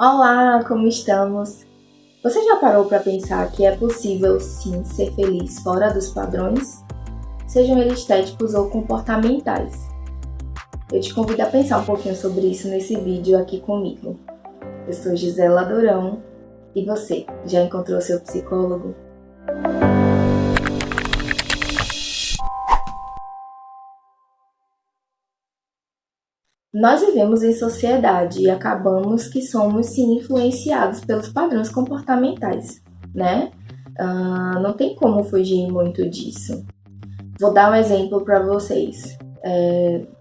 Olá, como estamos? Você já parou para pensar que é possível sim ser feliz fora dos padrões, sejam eles estéticos ou comportamentais? Eu te convido a pensar um pouquinho sobre isso nesse vídeo aqui comigo. Eu sou Gisela Durão e você, já encontrou seu psicólogo? Nós vivemos em sociedade e acabamos que somos sim influenciados pelos padrões comportamentais, né? Não tem como fugir muito disso. Vou dar um exemplo para vocês.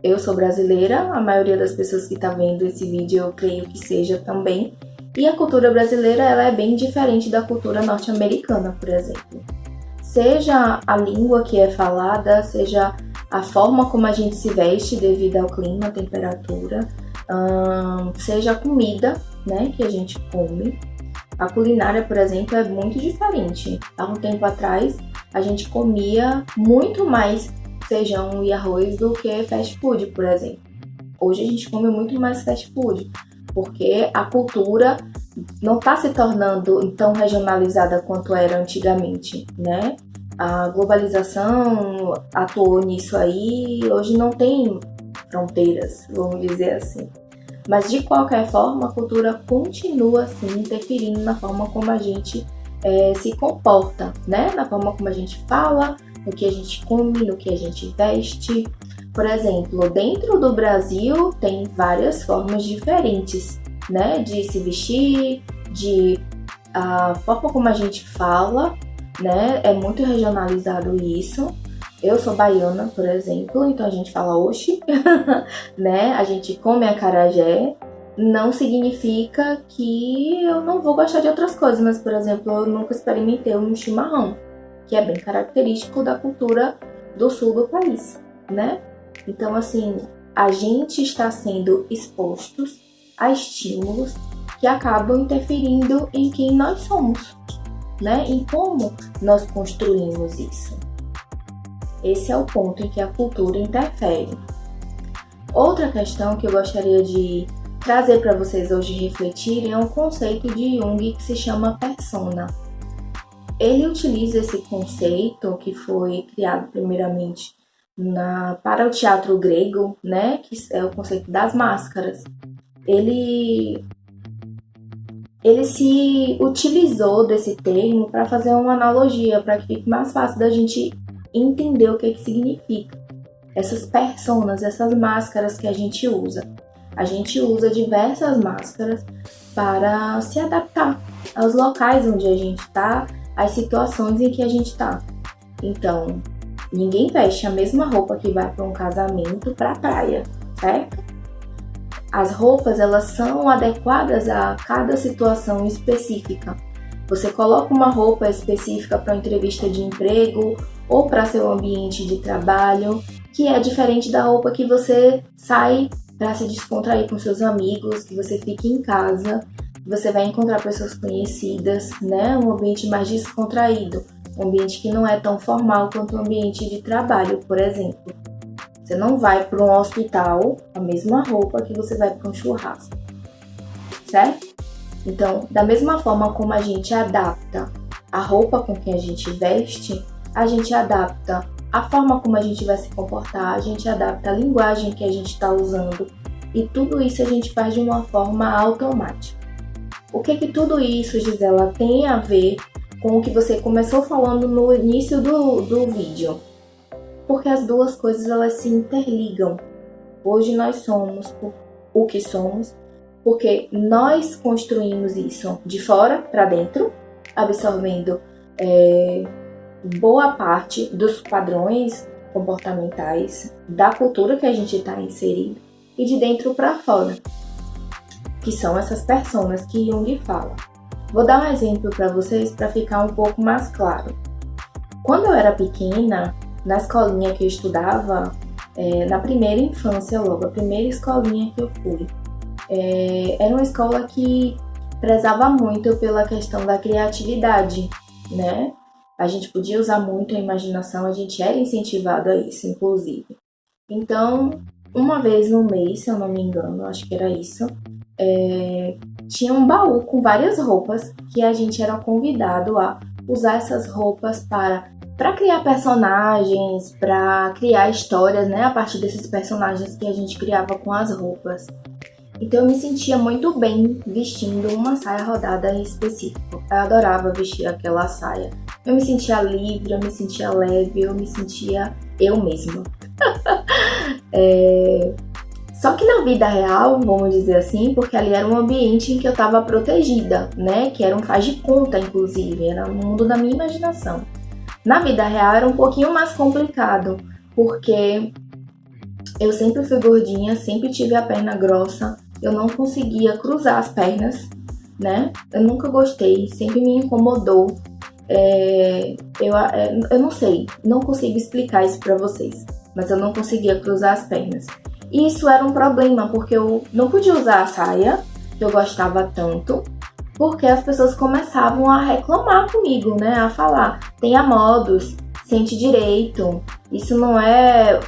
Eu sou brasileira, a maioria das pessoas que está vendo esse vídeo eu creio que seja também. E a cultura brasileira ela é bem diferente da cultura norte-americana, por exemplo. Seja a língua que é falada, seja a forma como a gente se veste devido ao clima, à temperatura, seja a comida, né, que a gente come. A culinária, por exemplo, é muito diferente. Há um tempo atrás, a gente comia muito mais feijão e arroz do que fast food, por exemplo. Hoje a gente come muito mais fast food, porque a cultura não está se tornando tão regionalizada quanto era antigamente, né? A globalização atuou nisso aí e hoje não tem fronteiras, vamos dizer assim. Mas de qualquer forma, a cultura continua assim interferindo na forma como a gente se comporta, né? Na forma como a gente fala, no que a gente come, no que a gente veste. Por exemplo, dentro do Brasil tem várias formas diferentes, né? De se vestir, a forma como a gente fala, né? É muito regionalizado isso. Eu sou baiana, por exemplo, então a gente fala oxi, né? A gente come acarajé. Não significa que eu não vou gostar de outras coisas, mas, por exemplo, eu nunca experimentei um chimarrão, que é bem característico da cultura do sul do país, né? Então, assim, a gente está sendo expostos a estímulos que acabam interferindo em quem nós somos, né? Em como nós construímos isso. Esse é o ponto em que a cultura interfere. Outra questão que eu gostaria de trazer para vocês hoje refletirem é um conceito de Jung que se chama persona. Ele utiliza esse conceito que foi criado primeiramente para o teatro grego, né? Que é o conceito das máscaras. Ele se utilizou desse termo para fazer uma analogia, para que fique mais fácil da gente entender o que significa. Essas personas, essas máscaras que a gente usa. A gente usa diversas máscaras para se adaptar aos locais onde a gente está, às situações em que a gente está. Então, ninguém veste a mesma roupa que vai para um casamento para a praia, certo? As roupas, elas são adequadas a cada situação específica. Você coloca uma roupa específica para uma entrevista de emprego ou para seu ambiente de trabalho, que é diferente da roupa que você sai para se descontrair com seus amigos, que você fica em casa, você vai encontrar pessoas conhecidas, né? Um ambiente mais descontraído, um ambiente que não é tão formal quanto o ambiente de trabalho, por exemplo. Você não vai para um hospital com a mesma roupa que você vai para um churrasco, certo? Então, da mesma forma como a gente adapta a roupa com que a gente veste, a gente adapta a forma como a gente vai se comportar, a gente adapta a linguagem que a gente está usando e tudo isso a gente faz de uma forma automática. O que tudo isso, Gisela, tem a ver com o que você começou falando no início do vídeo? Porque as duas coisas elas se interligam. Hoje nós somos o que somos, porque nós construímos isso de fora para dentro, absorvendo boa parte dos padrões comportamentais da cultura que a gente está inserido e de dentro para fora, que são essas personas que Jung fala. Vou dar um exemplo para vocês para ficar um pouco mais claro. Quando eu era pequena, na escolinha que eu estudava, na primeira infância logo, a primeira escolinha que eu fui, era uma escola que prezava muito pela questão da criatividade, né? A gente podia usar muito a imaginação, a gente era incentivado a isso, inclusive. Então, uma vez no mês, se eu não me engano, acho que era isso, tinha um baú com várias roupas que a gente era convidado a usar essas roupas para criar personagens, para criar histórias, né, a partir desses personagens que a gente criava com as roupas. Então eu me sentia muito bem vestindo uma saia rodada em específico. Eu adorava vestir aquela saia. Eu me sentia livre, eu me sentia leve, eu me sentia eu mesma. Só que na vida real, vamos dizer assim, porque ali era um ambiente em que eu estava protegida, né? Que era um faz de conta, inclusive, era no mundo da minha imaginação. Na vida real era um pouquinho mais complicado, porque eu sempre fui gordinha, sempre tive a perna grossa, eu não conseguia cruzar as pernas, né? Eu nunca gostei, sempre me incomodou. Eu não sei, não consigo explicar isso pra vocês, mas eu não conseguia cruzar as pernas. E isso era um problema, porque eu não podia usar a saia, que eu gostava tanto, porque as pessoas começavam a reclamar comigo, né? A falar, tenha modos, sente direito, isso não é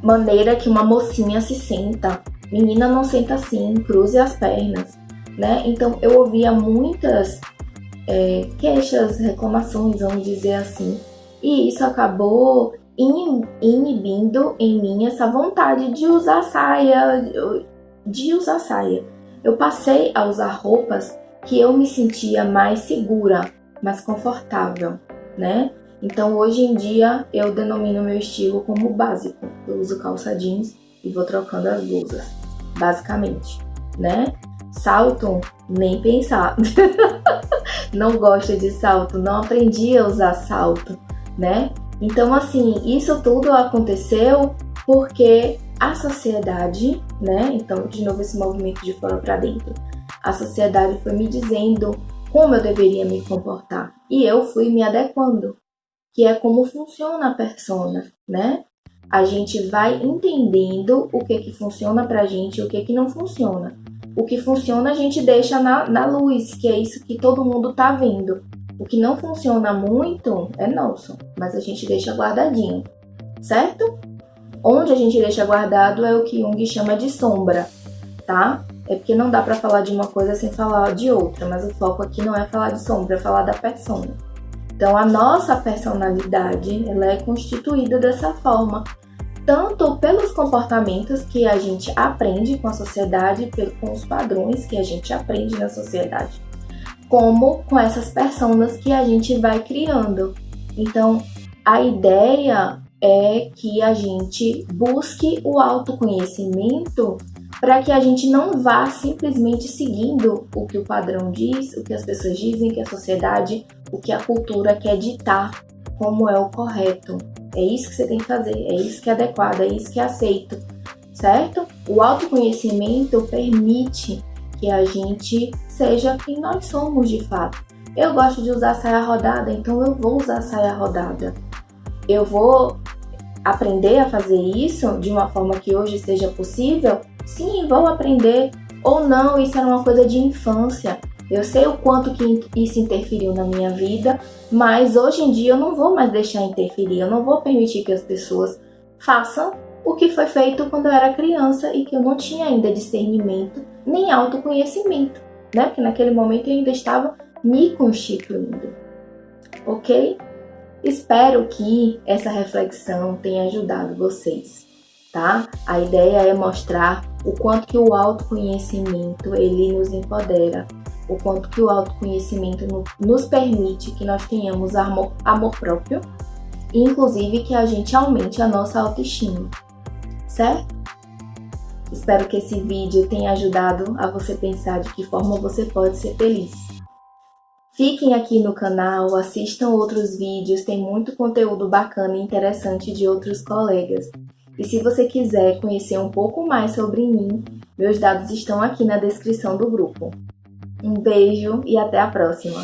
maneira que uma mocinha se senta. Menina não senta assim, cruze as pernas, né? Então eu ouvia muitas queixas, reclamações, vamos dizer assim. E isso acabou inibindo em mim essa vontade de usar saia, Eu passei a usar roupas que eu me sentia mais segura, mais confortável, né? Então hoje em dia eu denomino meu estilo como básico. Eu uso calça jeans e vou trocando as blusas, basicamente, né? Salto, nem pensar. Não gosto de salto, não aprendi a usar salto, né? Então, assim, isso tudo aconteceu porque a sociedade, né? Então, de novo, esse movimento de fora para dentro. A sociedade foi me dizendo como eu deveria me comportar e eu fui me adequando, que é como funciona a persona, né? A gente vai entendendo o que funciona pra gente e o que não funciona. O que funciona a gente deixa na luz, que é isso que todo mundo tá vendo. O que não funciona muito é nosso, mas a gente deixa guardadinho, certo? Onde a gente deixa guardado é o que Jung chama de sombra, tá? É porque não dá pra falar de uma coisa sem falar de outra, mas o foco aqui não é falar de sombra, é falar da persona. Então a nossa personalidade, ela é constituída dessa forma, tanto pelos comportamentos que a gente aprende com a sociedade, com os padrões que a gente aprende na sociedade, como com essas personas que a gente vai criando. Então, a ideia é que a gente busque o autoconhecimento para que a gente não vá simplesmente seguindo o que o padrão diz, o que as pessoas dizem, que a sociedade, o que a cultura quer ditar como é o correto. É isso que você tem que fazer, é isso que é adequado, é isso que é aceito, certo? O autoconhecimento permite que a gente seja quem nós somos de fato. Eu gosto de usar saia rodada, então eu vou usar saia rodada. Eu vou aprender a fazer isso de uma forma que hoje seja possível? Sim, vou aprender. Ou não, isso era uma coisa de infância. Eu sei o quanto que isso interferiu na minha vida, mas hoje em dia eu não vou mais deixar interferir. Eu não vou permitir que as pessoas façam o que foi feito quando eu era criança e que eu não tinha ainda discernimento nem autoconhecimento, né? Porque naquele momento eu ainda estava me constituindo, ok? Espero que essa reflexão tenha ajudado vocês, tá? A ideia é mostrar o quanto que o autoconhecimento ele nos empodera, o quanto que o autoconhecimento nos permite que nós tenhamos amor próprio e inclusive que a gente aumente a nossa autoestima, certo? Espero que esse vídeo tenha ajudado a você pensar de que forma você pode ser feliz. Fiquem aqui no canal, assistam outros vídeos, tem muito conteúdo bacana e interessante de outros colegas. E se você quiser conhecer um pouco mais sobre mim, meus dados estão aqui na descrição do grupo. Um beijo e até a próxima!